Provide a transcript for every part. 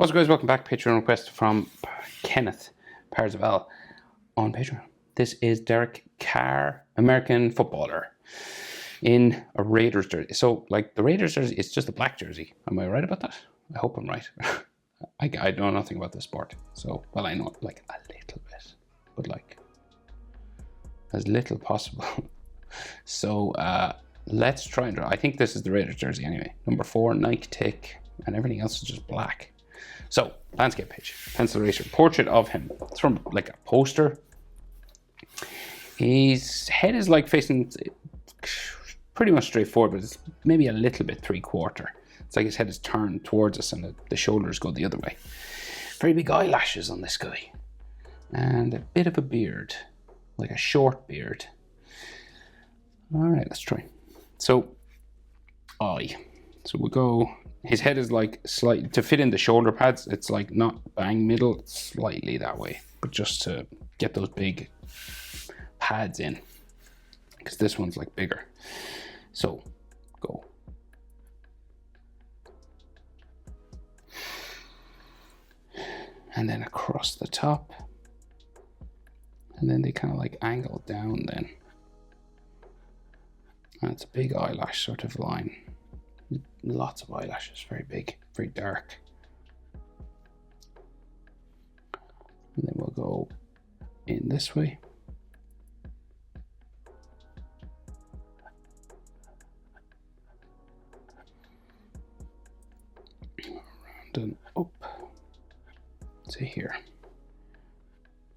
What's up, guys? Welcome back. Patreon request from Kenneth Parzival on Patreon. This is Derek Carr, American footballer, in a Raiders jersey. So, like, the Raiders jersey, it's just a black jersey. Am I right about that? I hope I'm right. I know nothing about the sport. So, well, I know, like, a little bit. But, like, as little possible. So, let's try and draw. I think this is the Raiders jersey anyway. Number 4, Nike tick, and everything else is just black. So, landscape page, pencil eraser, portrait of him. It's from like a poster. His head is like facing pretty much straightforward, but it's maybe a little bit 3/4. It's like his head is turned towards us and the shoulders go the other way. Very big eyelashes on this guy. And a bit of a beard, like a short beard. All right, let's try. So, eye. So we'll go. His head is like slightly, to fit in the shoulder pads, it's like not bang middle, it's slightly that way, but just to get those big pads in, because this one's like bigger. So, go. And then across the top. And then they kind of like angle down then. And it's a big eyelash sort of line. Lots of eyelashes, very big, very dark. And then we'll go in this way. Around and up to here.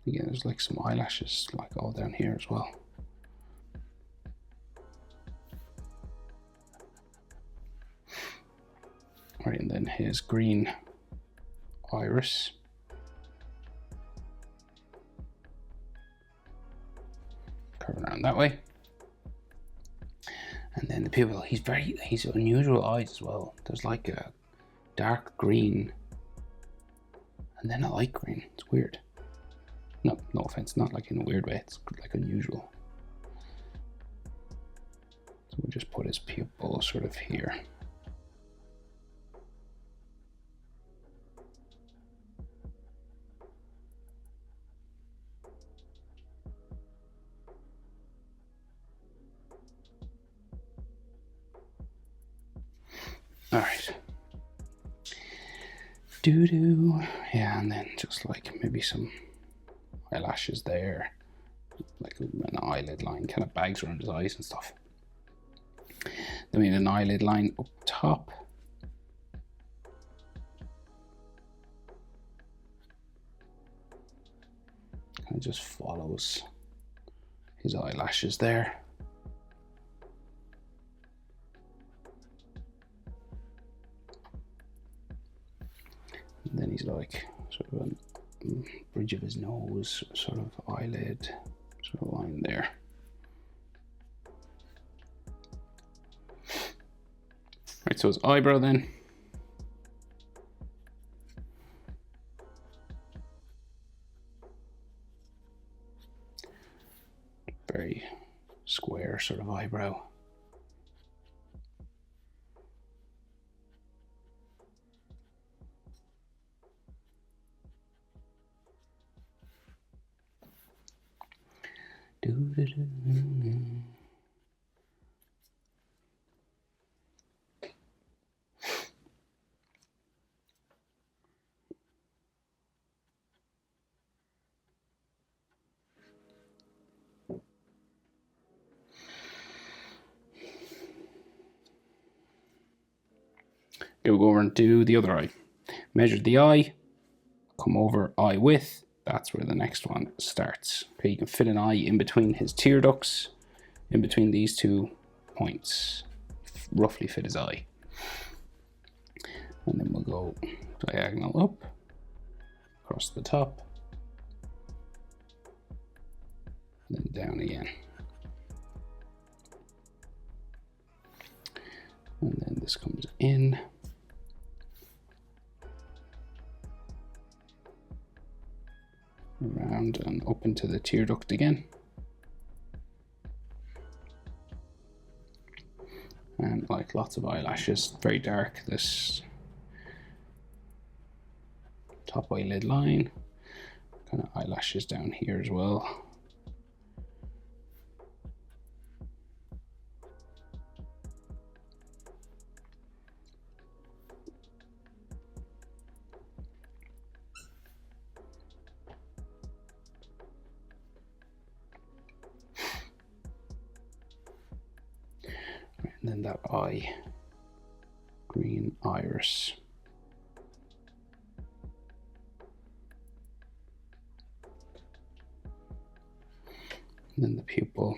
Again, there's like some eyelashes like all down here as well. Right, and then his green iris. Curve around that way. And then the pupil, he's unusual eyes as well. There's like a dark green and then a light green. It's weird. No offense, not like in a weird way, it's like unusual. So we'll just put his pupil sort of here. All right. Yeah, and then just like maybe some eyelashes there, like an eyelid line, kind of bags around his eyes and stuff. Then we need an eyelid line up top. Kind of just follows his eyelashes there. And then he's like sort of a bridge of his nose, sort of eyelid, sort of line there. Right, so his eyebrow then. Very square sort of eyebrow. Okay, we'll go over and do the other eye. Measure the eye, come over eye width, that's where the next one starts. Okay, you can fit an eye in between his tear ducts, in between these 2 points. Roughly fit his eye. And then we'll go diagonal up, across the top, and then down again. And then this comes in. Around and up into the tear duct again. And like lots of eyelashes, very dark. This top eyelid line, kind of eyelashes down here as well. And then that eye, green iris. And then the pupil.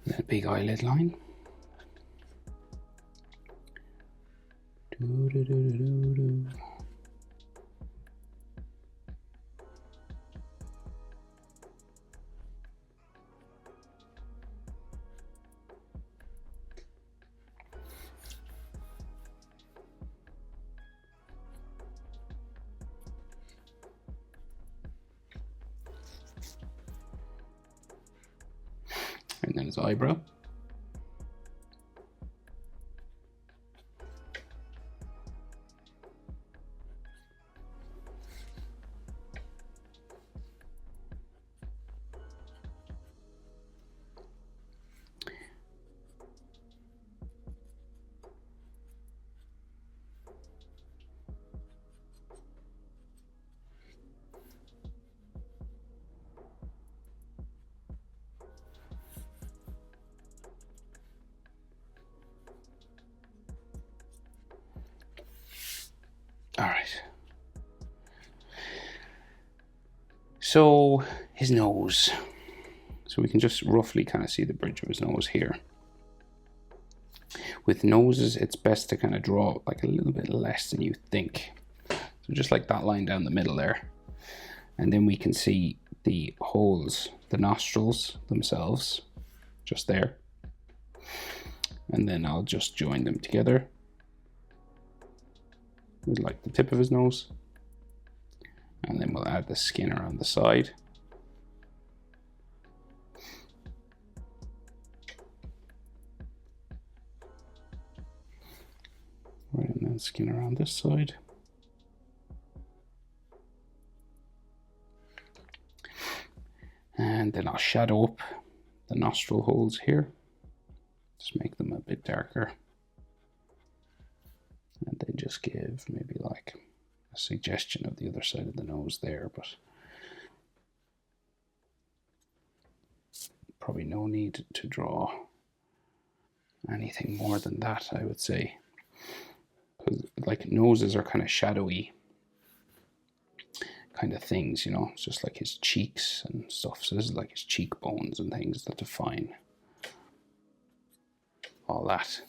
And then a big eyelid line. And then his eyebrow. All right. So his nose. So we can just roughly kind of see the bridge of his nose here. With noses, it's best to kind of draw like a little bit less than you think. So just like that line down the middle there. And then we can see the holes, the nostrils themselves, just there. And then I'll just join them together with like the tip of his nose. And then we'll add the skin around the side. Right, and then skin around this side. And then I'll shadow up the nostril holes here. Just make them a bit darker. And then just give maybe like a suggestion of the other side of the nose there, but probably no need to draw anything more than that, I would say. Because like noses are kind of shadowy kind of things, you know, it's just like his cheeks and stuff. So this is like his cheekbones and things that define all that.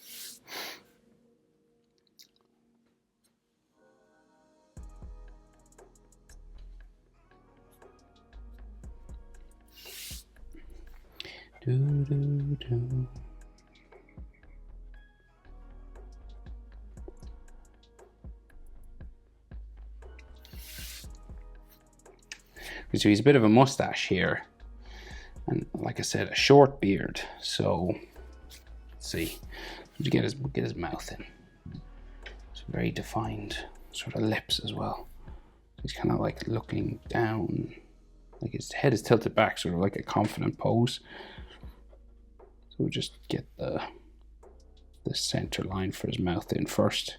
So he's a bit of a mustache here, and like I said, a short beard. So let's see, to get his mouth in. It's very defined sort of lips as well. He's kind of like looking down, like his head is tilted back, sort of like a confident pose. So we'll just get the center line for his mouth in first.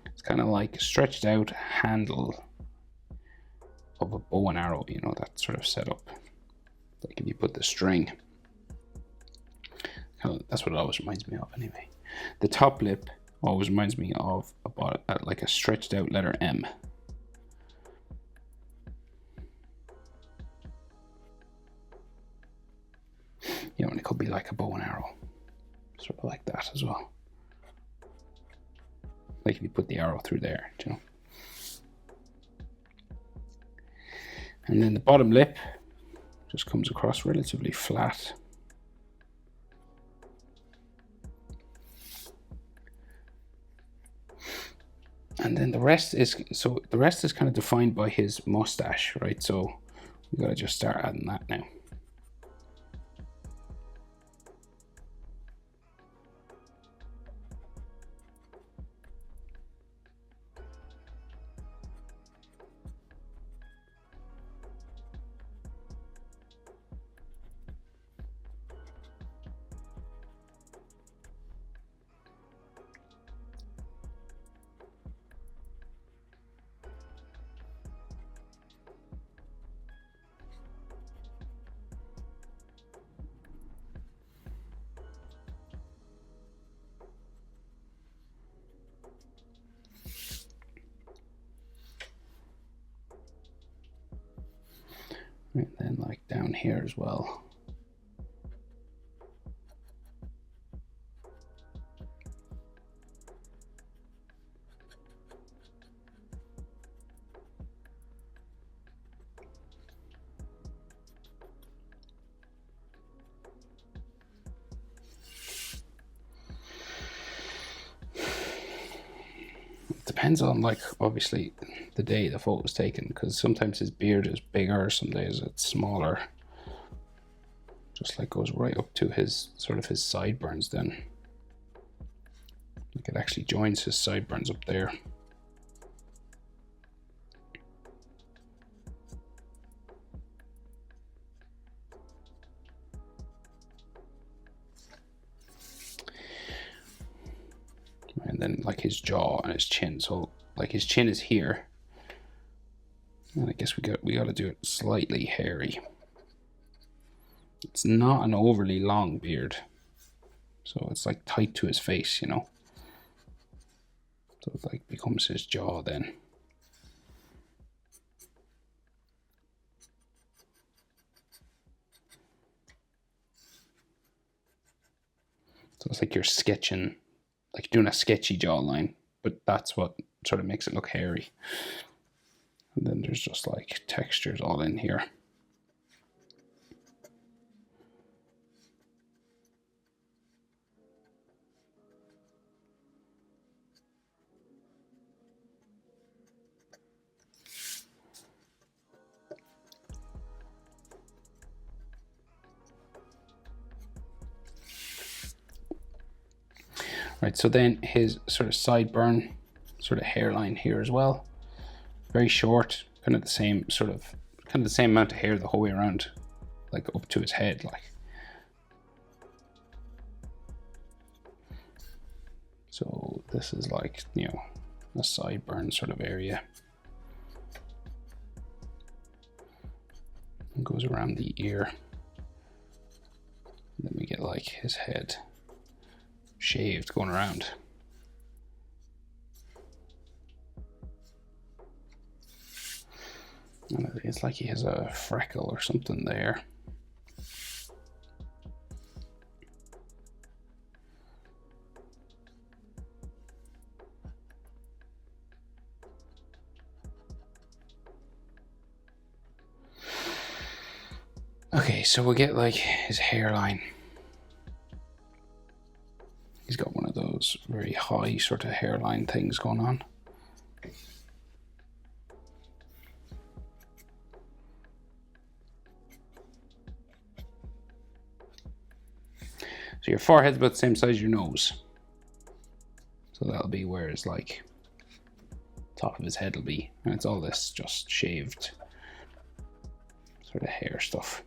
It's kind of like a stretched out handle of a bow and arrow, you know, that sort of setup. Like if you put the string, that's what it always reminds me of anyway. The top lip always reminds me of about like a stretched out letter M. You know, and it could be like a bow and arrow, sort of like that as well. Like if you put the arrow through there, you know. And then the bottom lip just comes across relatively flat. And then the rest is kind of defined by his mustache, right? So We gotta just start adding that now. And then like down here as well. Depends on, like, obviously the day the photo was taken, because sometimes his beard is bigger, some days it's smaller. Just like goes right up to his sort of his sideburns then. Like it actually joins his sideburns up there. And then like his jaw and his chin. So like his chin is here. And I guess we got to do it slightly hairy. It's not an overly long beard. So it's like tight to his face, you know. So it like becomes his jaw then. So it's like you're sketching, like doing a sketchy jawline, but that's what sort of makes it look hairy. And then there's just like textures all in here. Right, so then his sort of sideburn, sort of hairline here as well. Very short, kind of the same amount of hair the whole way around, like up to his head, like. So this is like, you know, a sideburn sort of area. And goes around the ear. And then we get like his head shaved going around. And it's like he has a freckle or something there. Okay, so we'll get like his hairline. He's got one of those very high sort of hairline things going on. So your forehead's about the same size as your nose. So that'll be where his like top of his head will be. And it's all this just shaved sort of hair stuff.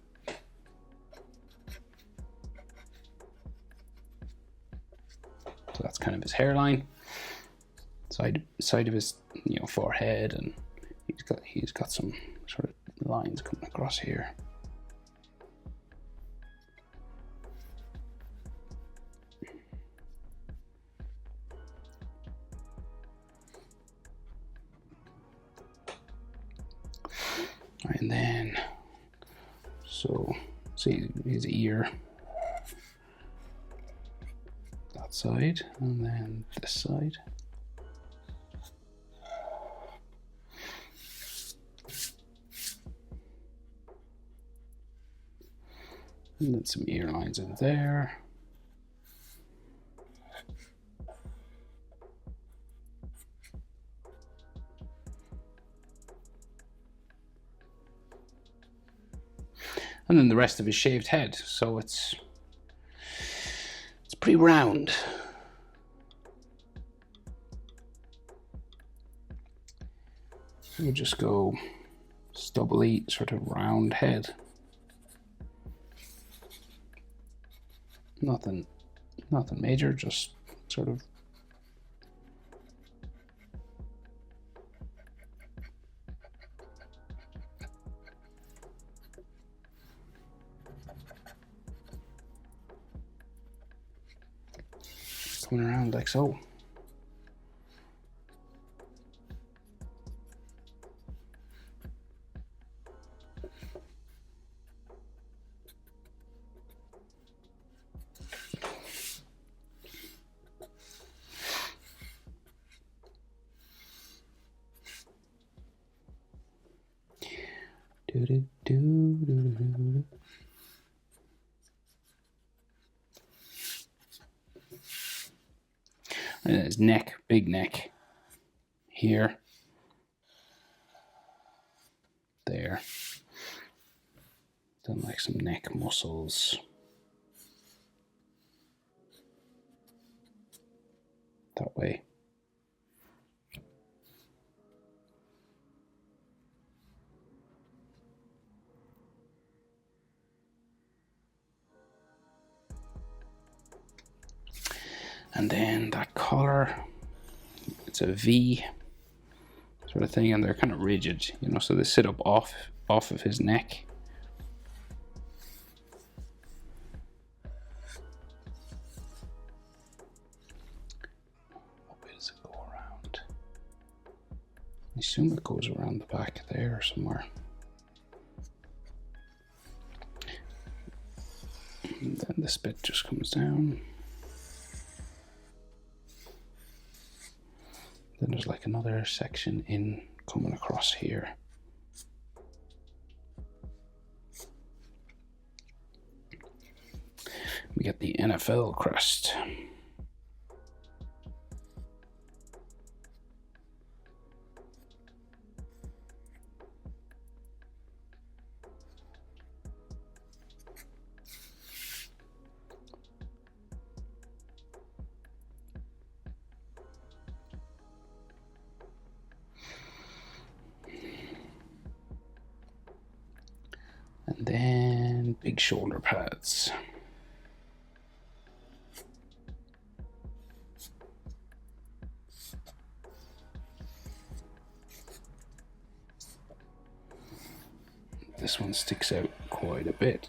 So that's kind of his hairline. Side of his, you know, forehead, and he's got some sort of lines coming across here. And then, so see his ear, that side, and then this side. And then some ear lines in there. And then the rest of his shaved head. So it's pretty round. We'll just go stubbly, sort of round head. Nothing major, just sort of coming around like so. And his neck, big neck here, there. Done like some neck muscles. That way. And then that collar, it's a V sort of thing, and they're kind of rigid, you know, so they sit up off of his neck. What way does it go around? I assume it goes around the back there somewhere. And then this bit just comes down. Then there's like another section in coming across here. We get the NFL crest. And then big shoulder pads. This one sticks out quite a bit.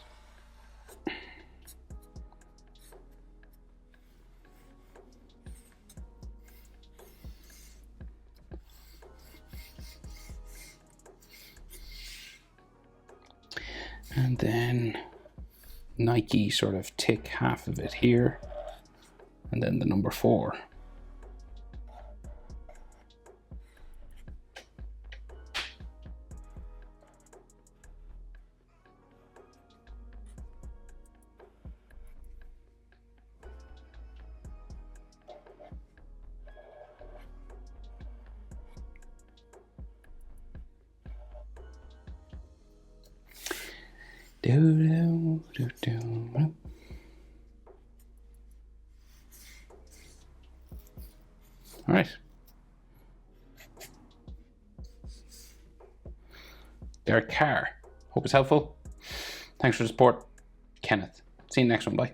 And then Nike sort of tick half of it here, and then the number 4. All right. Derek Carr. Hope it's helpful. Thanks for the support. Kenneth. See you next one. Bye.